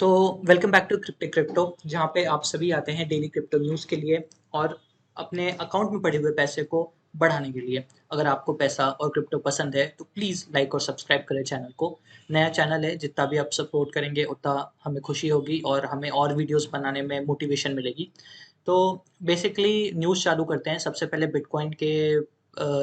So welcome back to crypto जहाँ पे आप सभी आते हैं डेली क्रिप्टो न्यूज़ के लिए और अपने अकाउंट में पड़े हुए पैसे को बढ़ाने के लिए। अगर आपको पैसा और क्रिप्टो पसंद है तो प्लीज़ लाइक और सब्सक्राइब करें चैनल को। नया चैनल है, जितना भी आप सपोर्ट करेंगे उतना हमें खुशी होगी और हमें और वीडियोस बनाने में मोटिवेशन मिलेगी। तो बेसिकली न्यूज़ चालू करते हैं सबसे पहले बिटकॉइन के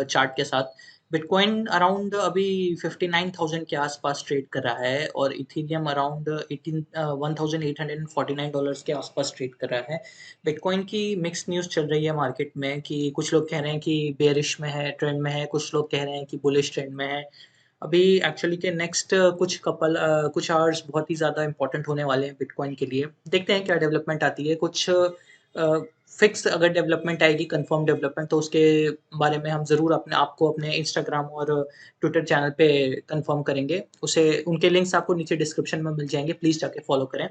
चार्ट के साथ। बिटकॉइन अराउंड अभी 59,000 के आसपास ट्रेड कर रहा है और इथेरियम अराउंड 18 $1,849 के आसपास ट्रेड कर रहा है। बिटकॉइन की मिक्स न्यूज़ चल रही है मार्केट में कि कुछ लोग कह रहे हैं कि बेयरिश में है, ट्रेंड में है, कुछ लोग कह रहे हैं कि बुलिश ट्रेंड में है। अभी एक्चुअली के नेक्स्ट कुछ आवर्स बहुत ही ज़्यादा इंपॉर्टेंट होने वाले हैं बिटकॉइन के लिए। देखते हैं क्या डेवलपमेंट आती है। कुछ फिक्स अगर डेवलपमेंट आएगी, कंफर्म डेवलपमेंट, तो उसके बारे में हम ज़रूर अपने आपको अपने इंस्टाग्राम और ट्विटर चैनल पे कंफर्म करेंगे। उसे उनके लिंक्स आपको नीचे डिस्क्रिप्शन में मिल जाएँगे, प्लीज़ जाके फॉलो करें।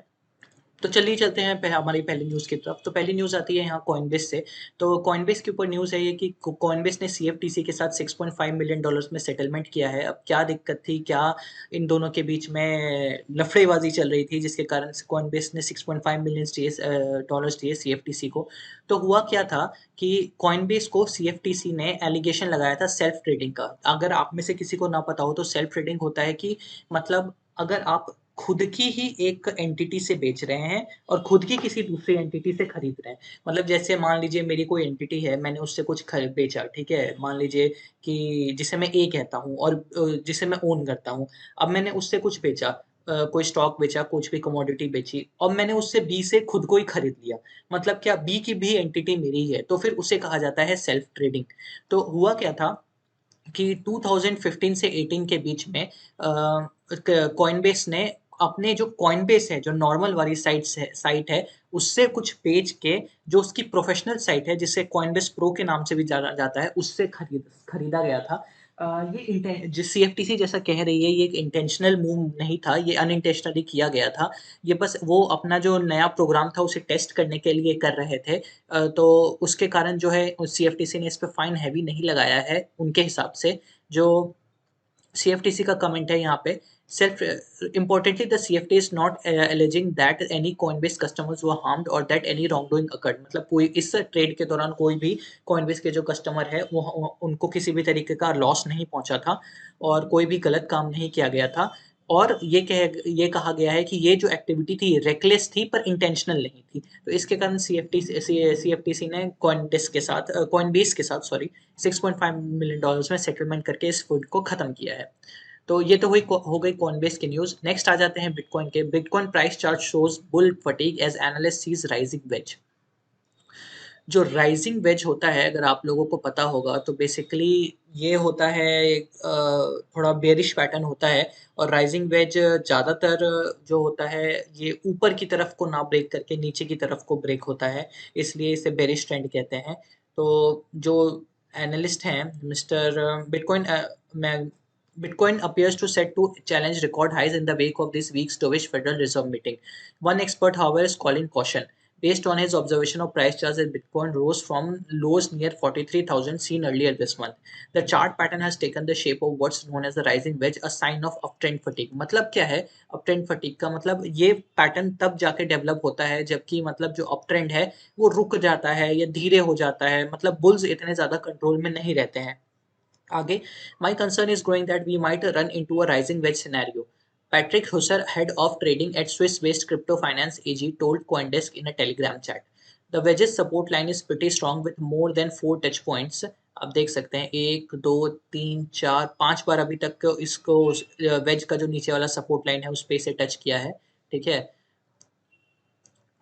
तो चलिए चलते हैं हमारी पहली न्यूज़ की तरफ। तो पहली न्यूज़ आती है यहाँ कॉइनबेस से। तो कॉइनबेस के ऊपर न्यूज़ है ये कि कॉइनबेस ने सीएफटीसी के साथ $6.5 मिलियन में सेटलमेंट किया है। अब क्या दिक्कत थी, क्या इन दोनों के बीच में लफड़ेबाजी चल रही थी जिसके कारण कॉइनबेस ने 6.5 मिलियन डॉलर्स दिए सीएफटीसी को। तो हुआ क्या था कि कॉइनबेस को सीएफटीसी ने एलिगेशन लगाया था सेल्फ ट्रेडिंग का। अगर आप में से किसी को ना पता हो तो सेल्फ ट्रेडिंग होता है कि मतलब अगर आप खुद की ही एक एंटिटी से बेच रहे हैं और खुद की किसी दूसरी एंटिटी से खरीद रहे हैं। मतलब जैसे मान लीजिए मेरी कोई एंटिटी है, मैंने उससे कुछ बेचा, ठीक है? मान लीजिए कि जिसे मैं ए कहता हूँ और जिसे मैं ओन करता हूँ। अब मैंने उससे कुछ बेचा, कोई स्टॉक बेचा, कुछ भी कमोडिटी बेची और मैंने उससे बी से खुद को ही खरीद लिया। मतलब क्या बी की भी एंटिटी मेरी ही है, तो फिर उसे कहा जाता है सेल्फ ट्रेडिंग। तो हुआ क्या था कि 2015 से 18 के बीच में कॉइनबेस ने अपने जो कॉइनबेस है, जो नॉर्मल वाली साइट है, उससे कुछ बेच के जो उसकी प्रोफेशनल साइट है, जिसे कॉइनबेस प्रो के नाम से भी जाना जाता है, उससे खरीदा गया था। जो सीएफटीसी जैसा कह रही है, ये एक इंटेंशनल मूव नहीं था, ये अनइंटेंशनली किया गया था। ये बस वो अपना जो नया प्रोग्राम था उसे टेस्ट करने के लिए कर रहे थे। तो उसके कारण जो है सीएफटीसी ने इस पे फाइन हैवी नहीं लगाया है उनके हिसाब से। जो सीएफटीसी का कमेंट है यहाँ पे, self importantly the CFT is not alleging that any Coinbase customers were harmed और that any wrongdoing occurred. मतलब कोई इस ट्रेड के दौरान कोई भी कॉइनबेस के जो कस्टमर है वो उनको किसी भी तरीके का लॉस नहीं पहुंचा था और कोई भी गलत काम नहीं किया गया था। और ये कहा गया है कि ये जो एक्टिविटी थी रेकलेस थी पर इंटेंशनल नहीं थी। तो इसके कारण सीएफटीसी ने कॉइनबेस के साथ सॉरी $6.5 मिलियन में सेटलमेंट करके इस फूड को खत्म किया है। तो ये तो हो गई कॉइनबेस की न्यूज़। नेक्स्ट आ जाते हैं बिटकॉइन के। Bitcoin price chart shows bull fatigue as analyst sees rising wedge. जो राइजिंग वेज होता है, अगर आप लोगों को पता होगा, तो बेसिकली ये होता है थोड़ा बेरिश पैटर्न होता है और राइजिंग वेज ज़्यादातर जो होता है ये ऊपर की तरफ को ना ब्रेक करके नीचे की तरफ को ब्रेक होता है, इसलिए इसे बेरिश ट्रेंड कहते हैं। तो जो एनालिस्ट हैं मिस्टर मैं Bitcoin appears to set to challenge record highs in the wake of this week's dovish Federal Reserve meeting. One expert, however, is calling caution. Based on his observation of price charts as Bitcoin rose from lows near 43,000 seen earlier this month, the chart pattern has taken the shape of what's known as the rising wedge, a sign of uptrend fatigue. मतलब क्या है uptrend fatigue का मतलब? ये pattern तब जाके develop होता है जबकि मतलब जो अपट्रेंड है वो रुक जाता है या धीरे हो जाता है, मतलब बुल्स इतने ज्यादा कंट्रोल में नहीं रहते हैं आगे। My concern is growing that we might run into a rising wedge scenario. Patrick Husser, head of trading at Swiss-based crypto finance AG, told CoinDesk in a Telegram chat. The wedge's support line is pretty strong with more than 4 touch points. आप देख सकते हैं 1, 2, 3, 4, 5 बार अभी तक इसको veg का जो नीचे वाला सपोर्ट लाइन है उस पे से टच किया है, ठीक है।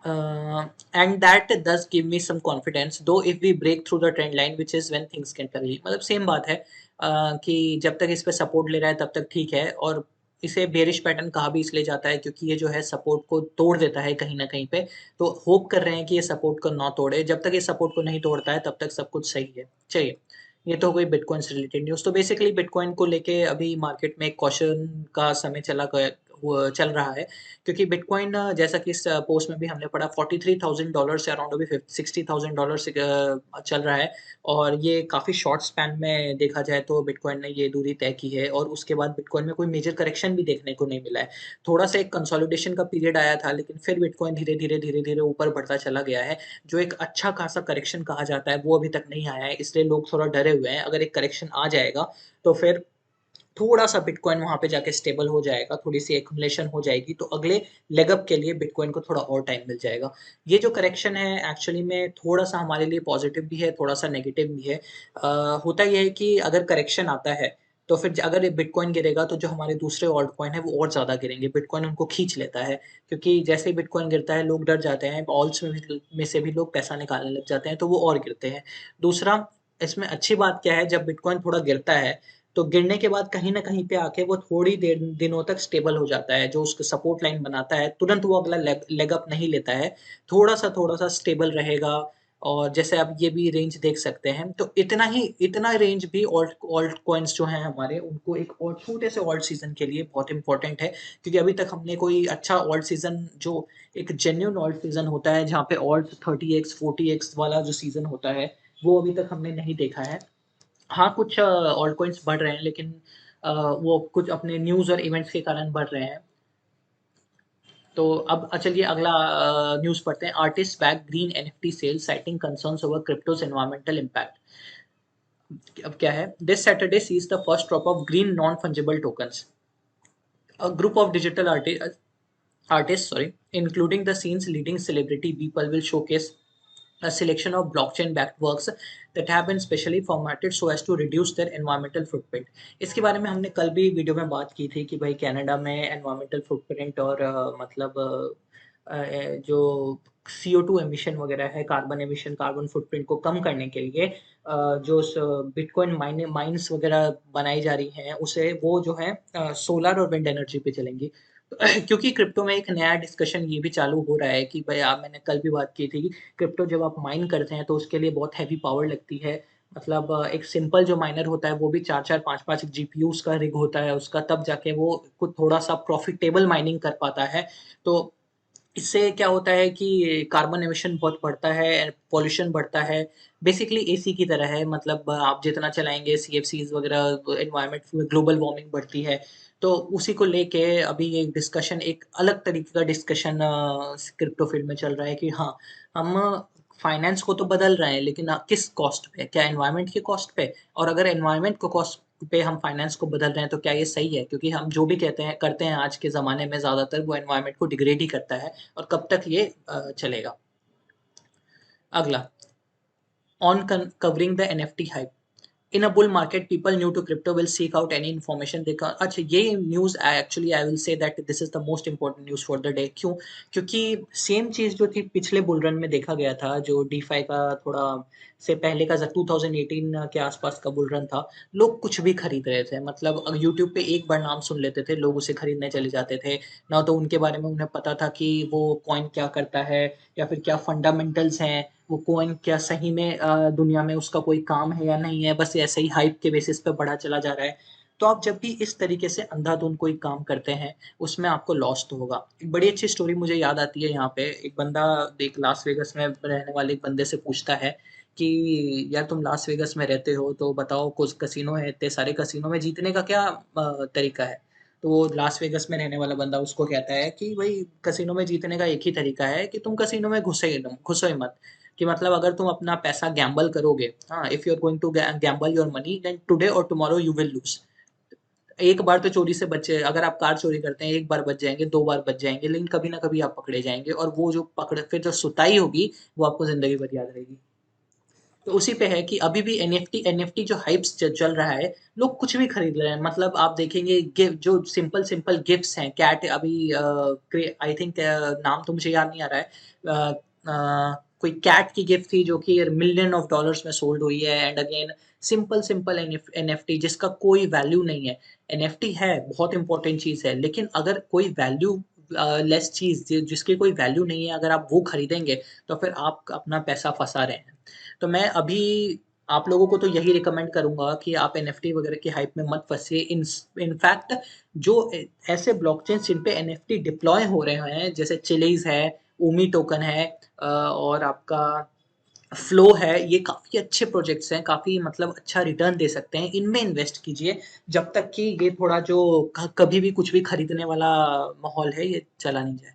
And that does give me some confidence, though if we break through the trend line, which is when things get ugly. मतलब सेम बात है कि जब तक इस पे सपोर्ट ले रहा है तब तक ठीक है। और इसे बेरिश पैटर्न कहा भी इसलिए जाता है क्योंकि ये जो है सपोर्ट को तोड़ देता है कहीं ना कहीं पे। तो होप कर रहे हैं कि ये सपोर्ट को ना तोड़े। जब तक ये सपोर्ट को नहीं तोड़ता है तब तक सब कुछ सही है। चलिए, ये तो हो गई बिटकॉइन से रिलेटेड न्यूज़। तो बेसिकली बिटकॉइन को लेके अभी मार्केट में एक कॉशन का समय चला गया, वो चल रहा है, क्योंकि बिटकॉइन जैसा कि इस पोस्ट में भी हमने पढ़ा $43,000 से अराउंड अभी $60,000 से चल रहा है, और ये काफ़ी शॉर्ट स्पैन में देखा जाए तो बिटकॉइन ने ये दूरी तय की है, और उसके बाद बिटकॉइन में कोई मेजर करेक्शन भी देखने को नहीं मिला है। थोड़ा-सा एक कंसोलिडेशन का पीरियड आया था, लेकिन फिर बिटकॉइन धीरे-धीरे, धीरे-धीरे ऊपर बढ़ता चला गया है। जो एक अच्छा खासा करेक्शन कहा जाता है, वो अभी तक नहीं आया है, इसलिए लोग थोड़ा डरे हुए हैं। अगर एक करेक्शन आ जाएगा, तो फिर थोड़ा-सा बिटकॉइन वहाँ पे जाके स्टेबल हो जाएगा, थोड़ी-सी एक्युमुलेशन हो जाएगी, तो अगले लेग अप के लिए बिटकॉइन को थोड़ा और टाइम मिल जाएगा। ये जो करेक्शन है एक्चुअली में थोड़ा-सा हमारे लिए पॉज़िटिव भी है, थोड़ा-सा नेगेटिव भी है। होता ये है कि अगर करेक्शन आता है, तो फिर अगर ये बिटकॉइन गिरेगा, तो जो हमारे दूसरे ऑल्ट कॉइन हैं, वो और ज़्यादा गिरेंगे। बिटकॉइन उनको खींच लेता है, क्योंकि जैसे ही बिटकॉइन गिरता है, लोग डर जाते हैं, ऑल्ट्स में से भी लोग पैसा निकालने लग जाते हैं, तो वो और गिरते हैं। दूसरा, इसमें अच्छी बात क्या है, जब बिटकॉइन थोड़ा गिरता है, तो गिरने के बाद कहीं न कहीं पे आके वो थोड़ी देर दिनों तक स्टेबल हो जाता है, जो उसका सपोर्ट लाइन बनाता है, तुरंत वो अगला लेग अप नहीं लेता है। थोड़ा-सा स्टेबल रहेगा, और जैसे आप ये भी रेंज देख सकते हैं, तो इतना रेंज भी ऑल्ट ऑल्ट कॉइन्स जो हैं हमारे, उनको एक और छोटे से ऑल्ट सीज़न के लिए बहुत इम्पोर्टेंट है, क्योंकि अभी तक हमने कोई अच्छा ऑल्ट सीज़न, जो एक जेन्युइन ऑल्ट सीज़न होता है, जहाँ पे ऑल्ट 30x, 40x वाला जो सीज़न होता है, वो अभी तक हमने नहीं देखा है। हाँ, कुछ ऑल्ट कॉइन्स बढ़ रहे हैं, लेकिन वो कुछ अपने न्यूज़ और इवेंट्स के कारण बढ़ रहे हैं। तो अब चलिए अगला न्यूज़ पढ़ते हैं। Artist back green NFT sale citing concerns over cryptos environmental impact. अब क्या है? This Saturday sees the first drop of green non fungible tokens. A group of digital artists, sorry, including the scene's leading celebrity people, will showcase a selection of blockchain-backed works that have been specially formatted so as to reduce their environmental footprint. इसके बारे में हमने कल भी video में बात की थी कि भाई कनाडा में environmental footprint और मतलब जो CO2 एमिशन वगैरह है, कार्बन एमिशन, कार्बन फुटप्रिंट को कम करने के लिए जो बिटकॉइन माइन्स वगैरह बनाई जा रही हैं, उसे वो जो है सोलर और विंड एनर्जी पे चलेंगी। क्योंकि क्रिप्टो में एक नया डिस्कशन ये भी चालू हो रहा है कि भाई आप, मैंने कल भी बात की थी कि क्रिप्टो जब आप माइन करते हैं तो उसके लिए बहुत हैवी पावर लगती है। मतलब एक सिंपल जो माइनर होता है वो भी 4-4 5-5 जीपीयूज़ का रिग होता है उसका, तब जाके वो कुछ थोड़ा-सा प्रॉफिटेबल माइनिंग कर पाता है। तो इससे क्या होता है कि कार्बन एमिशन बहुत बढ़ता है, पॉल्यूशन बढ़ता है। बेसिकली एसी की तरह है, मतलब आप जितना चलाएँगे सीएफसीज़ वगैरह, एनवायरनमेंट में ग्लोबल वार्मिंग बढ़ती है। तो उसी को लेके अभी एक डिस्कशन, एक अलग तरीके का डिस्कशन क्रिप्टो फील्ड में चल रहा है कि हाँ, हम फाइनेंस को तो बदल रहे हैं, लेकिन किस कॉस्ट पे? क्या एनवायरनमेंट के कॉस्ट पे? और अगर एनवायरनमेंट को कॉस्ट पे हम फाइनेंस को बदल रहे हैं, तो क्या ये सही है? क्योंकि हम जो भी कहते हैं करते हैं आज के ज़माने में, ज़्यादातर वो एनवायरनमेंट को डिग्रेड ही करता है, और कब तक ये चलेगा? अगला, on covering the NFT hype. In a bull market, people new to crypto will seek out any information they can. अच्छा, ये news actually I will say that this is the most important news for the day. क्यों? क्योंकि same चीज़ जो थी पिछले bull run में देखा गया था, जो डीफाई का थोड़ा से पहले का 2018 के आसपास का बुल रन था। लोग कुछ भी खरीद रहे थे, मतलब यूट्यूब पे एक बार नाम सुन लेते थे, लोग उसे खरीदने चले जाते थे। ना तो उनके बारे में उन्हें पता था कि वो कॉइन क्या करता है, या फिर क्या फंडामेंटल्स हैं, वो कॉइन क्या सही में दुनिया में उसका कोई काम है या नहीं है, बस ऐसे ही हाइप के बेसिस पे बढ़ा चला जा रहा है। तो आप जब भी इस तरीके से अंधाधुंध कोई काम करते हैं, उसमें आपको लॉस तो होगा। एक बड़ी अच्छी स्टोरी मुझे याद आती है यहाँ पे। एक बंदा एक लास वेगस में रहने वाले एक बंदे से पूछता है कि यार, तुम लास वेगस में रहते हो, तो बताओ कुछ कसिनो है, इतने सारे कसिनो में जीतने का क्या तरीका है? तो वो लास वेगस में रहने वाला बंदा उसको कहता है कि भाई, कसिनो में जीतने का एक ही तरीका है कि तुम कसिनो में घुसो ही मत। कि मतलब अगर तुम अपना पैसा गैम्बल करोगे, हाँ, if you are going to gamble your money, then today और टुमारो यू विल लूज। एक बार तो चोरी से बचे, अगर आप कार चोरी करते हैं, एक बार बच जाएंगे, दो बार बच जाएंगे, लेकिन कभी ना कभी आप पकड़े जाएंगे, और वो जो पकड़, फिर जो सुताई होगी, वो आपको जिंदगी भर याद रहेगी। तो उसी पे है कि अभी भी एनएफटी जो हाइप्स चल रहा है, लोग कुछ भी खरीद रहे हैं। मतलब आप देखेंगे गिफ्ट, जो सिंपल सिंपल गिफ्ट्स हैं, कैट अभी आई थिंक नाम तो मुझे याद नहीं आ रहा है। कोई कैट की गिफ्ट थी जो कि मिलियन ऑफ डॉलर्स में सोल्ड हुई है। And again, simple simple NFT जिसका कोई वैल्यू नहीं है। एनएफटी है, बहुत इंपॉर्टेंट चीज है, लेकिन अगर कोई वैल्यू लेस चीज जिसकी कोई वैल्यू नहीं है, अगर आप वो खरीदेंगे, तो फिर आप अपना पैसा फंसा रहे हैं। तो मैं अभी आप लोगों को तो यही रिकमेंड करूँगा कि आप एनएफटी वगैरह की हाइप में मत फँसिए। इनफैक्ट जो ऐसे ब्लॉकचेन्स जिन पे एनएफटी डिप्लॉय हो रहे हैं, जैसे चिलीज़ है, ऊमी टोकन है, और आपका फ्लो है, ये काफ़ी अच्छे प्रोजेक्ट्स हैं, काफ़ी मतलब अच्छा रिटर्न दे सकते हैं। इनमें इन्वेस्ट कीजिए जब तक कि ये थोड़ा जो कभी भी कुछ भी खरीदने वाला माहौल है, ये चला नहीं जाए।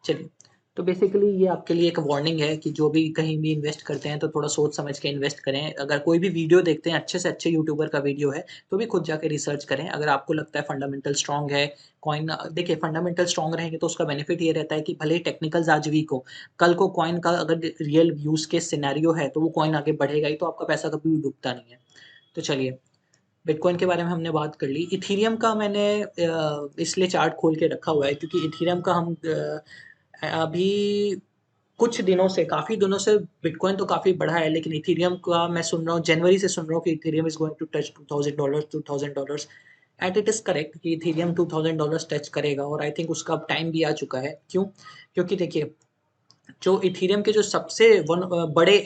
चलिए, तो बेसिकली ये आपके लिए एक वार्निंग है कि जो भी कहीं भी इन्वेस्ट करते हैं तो थोड़ा सोच समझ के इन्वेस्ट करें। अगर कोई भी वीडियो देखते हैं, अच्छे से अच्छे यूट्यूबर का वीडियो है, तो भी खुद जाके रिसर्च करें। अगर आपको लगता है फंडामेंटल स्ट्रॉन्ग है, कॉइन देखिए फंडामेंटल स्ट्रॉन्ग रहेंगे तो उसका बेनिफिट ये रहता है कि भले ही टेक्निकल्स आज वीक हो, कल को कॉइन का अगर रियल यूज़ केस सिनेरियो है, तो वो कॉइन आगे बढ़ेगा ही, तो आपका पैसा कभी भी डूबता नहीं है। तो चलिए, बिटकॉइन के बारे में हमने बात कर ली। इथेरियम का मैंने इसलिए चार्ट खोल के रखा हुआ है क्योंकि इथेरियम का हम अभी कुछ दिनों से, काफ़ी दिनों से बिटकॉइन तो काफ़ी बढ़ा है, लेकिन इथेरियम का मैं सुन रहा हूँ, जनवरी से सुन रहा हूँ कि ethereum is going to touch $2000, $2000 and it is correct कि इथेरियम $2000 टच करेगा, और आई थिंक उसका अब टाइम भी आ चुका है। क्यों? क्योंकि देखिए, जो इथेरियम के जो सबसे बड़े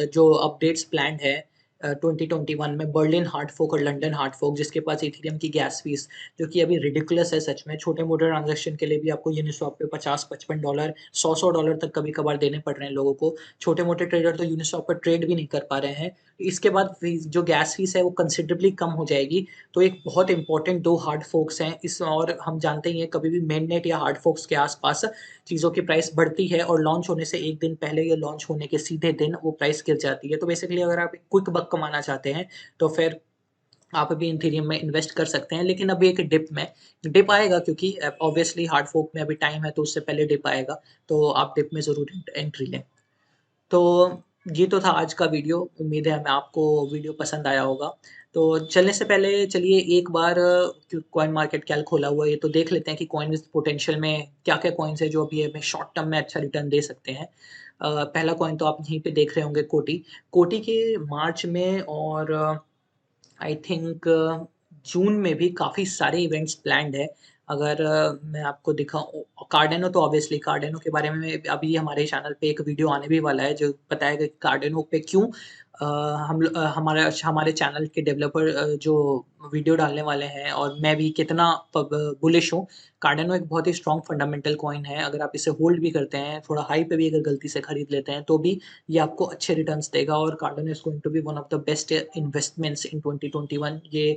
जो अपडेट्स प्लान्ड है 2021 में, बर्लिन हार्ड फोक और लंदन हार्ड फोक, जिसके पास इथेरियम की गैस फीस जो कि अभी रिडिकुलस है सच में, छोटे-मोटे ट्रांज़ैक्शन के लिए भी आपको यूनिस्वैप पे $50-55 $100 $100 तक कभी-कभार देने पड़ रहे हैं लोगों को। छोटे-मोटे ट्रेडर तो यूनिस्वैप पर ट्रेड भी नहीं कर पा रहे हैं। इसके बाद फीस, जो गैस फीस है वो कंसिडरेबली कम हो जाएगी। तो एक बहुत इंपॉर्टेंट 2 हार्ड फोक्स हैं इस, और हम जानते ही हैं कभी भी मेननेट या हार्ड फोक्स के आस-पास चीज़ों की प्राइस बढ़ती है और लॉन्च होने से 1 दिन पहले या लॉन्च होने के सीधे दिन वो प्राइस गिर जाती है। तो बेसिकली अगर आप क्विक बक कमाना चाहते हैं, तो फिर आप अभी इथेरियम में इन्वेस्ट कर सकते हैं, लेकिन अभी एक डिप आएगा क्योंकि ऑब्वियसली हार्ड फोक में अभी टाइम है, तो उससे पहले डिप आएगा, तो आप डिप में ज़रूर एंट्री लें। तो ये तो था आज का वीडियो। उम्मीद है मैं आपको वीडियो पसंद आया होगा। तो चलने से पहले चलिए एक बार कॉइन मार्केट कैल खोला हुआ है, ये तो देख लेते हैं कि कॉइन पोटेंशियल में क्या-क्या कॉइन्स हैं जो अभी हमें शॉर्ट टर्म में अच्छा रिटर्न दे सकते हैं। पहला कॉइन तो आप यहीं पे देख रहे होंगे, कोटी। कोटी के मार्च में और आई थिंक जून में भी काफ़ी सारे इवेंट्स प्लान्ड है। अगर मैं आपको दिखाऊँ, कार्डेनो तो ऑब्वियसली, कार्डेनो के बारे में अभी हमारे चैनल पे एक वीडियो आने भी वाला है जो बताएगा कि कार्डेनो पे क्यों हमारे चैनल के डेवलपर जो वीडियो डालने वाले हैं, और मैं भी कितना बुलिश हूँ। कार्डेनो एक बहुत ही स्ट्रॉन्ग फंडामेंटल कॉइन है। अगर आप इसे होल्ड भी करते हैं, थोड़ा हाई पे भी अगर गलती से खरीद लेते हैं, तो भी ये आपको अच्छे रिटर्न्स देगा, और Cardano is going to be one of the best investments in 2021, ये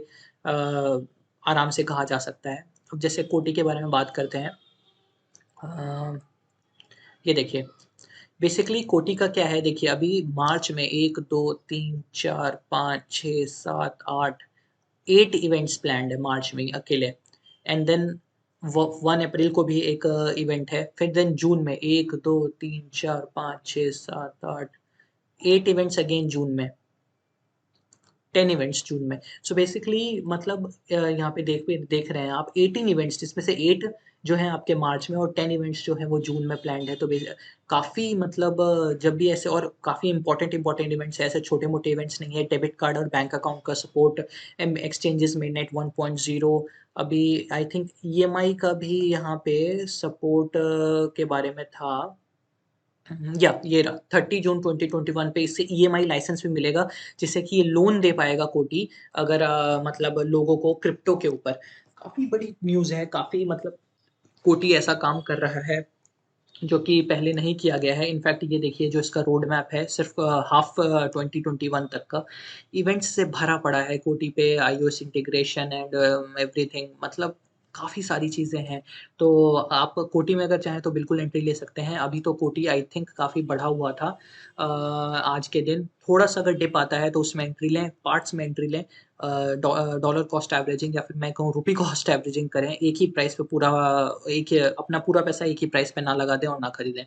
अ, आराम से कहा जा सकता है। अब जैसे कोटी के बारे में बात करते हैं। अ, ये देखिए, बेसिकली कोटी का क्या है, देखिए अभी मार्च में 1, 2, 3, 4, 5, 6, 7, 8, 8 इवेंट्स प्लान्ड है मार्च में ही अकेले, एंड देन 1 अप्रैल को भी एक इवेंट है। फिर देन जून में 1, 2, 3, 4, 5, 6, 7, 8, 8 इवेंट्स अगेन जून में, 10 इवेंट्स जून में। सो बेसिकली मतलब यहाँ पे देख रहे हैं आप 18 इवेंट्स, जिसमें से 8 जो हैं आपके मार्च में और 10 इवेंट्स जो हैं वो जून में प्लान्ड है। तो काफ़ी मतलब जब भी ऐसे, और काफ़ी इम्पोर्टेंट इवेंट्स हैं, ऐसे छोटे-मोटे इवेंट्स नहीं है। डेबिट कार्ड और बैंक अकाउंट का सपोर्ट, एक्सचेंजेस में नेट 1.0, अभी आई थिंक ईएमआई का भी यहाँ पे सपोर्ट के बारे में था। या ये रहा 30 जून 2021 पे इससे ईएमआई लाइसेंस भी मिलेगा, जिससे कि ये लोन दे पाएगा कोटी, अगर मतलब लोगों को क्रिप्टो के ऊपर। काफ़ी बड़ी न्यूज़ है, काफ़ी मतलब कोटी ऐसा काम कर रहा है जो कि पहले नहीं किया गया है। इनफैक्ट ये देखिए, जो इसका रोड मैप है सिर्फ़ हाफ 2021 तक का इवेंट्स से भरा पड़ा है कोटी पे, आईओएस इंटीग्रेशन एंड एवरीथिंग, मतलब काफ़ी सारी चीज़ें हैं। तो आप कोटी में अगर चाहें तो बिल्कुल एंट्री ले सकते हैं। अभी तो कोटी आई थिंक काफ़ी बढ़ा हुआ था आज के दिन। थोड़ा-सा अगर डिप आता है तो उसमें एंट्री लें, पार्ट्स में एंट्री लें। डॉलर कॉस्ट एवरेजिंग या फिर मैं कहूँ रूपी कॉस्ट एवरेजिंग करें। एक ही प्राइस पे पूरा, एक ही अपना पूरा पैसा एक ही प्राइस पे ना लगा दें और ना खरीदें।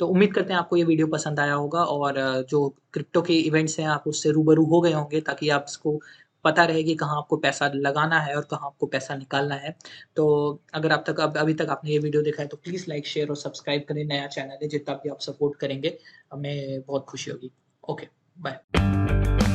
तो उम्मीद करते हैं आपको ये वीडियो पसंद आया होगा, और जो क्रिप्टो के इवेंट्स हैं आप उससे रूबरू हो गए होंगे, ताकि आपको पता रहे कि कहाँ आपको पैसा लगाना है और कहाँ आपको पैसा निकालना है। तो अगर आप तक अब अभी तक आपने ये वीडियो देखा है तो प्लीज़ लाइक, शेयर और सब्सक्राइब करें। नया चैनल है, जितना भी आप सपोर्ट करेंगे हमें बहुत खुशी होगी। Okay, bye.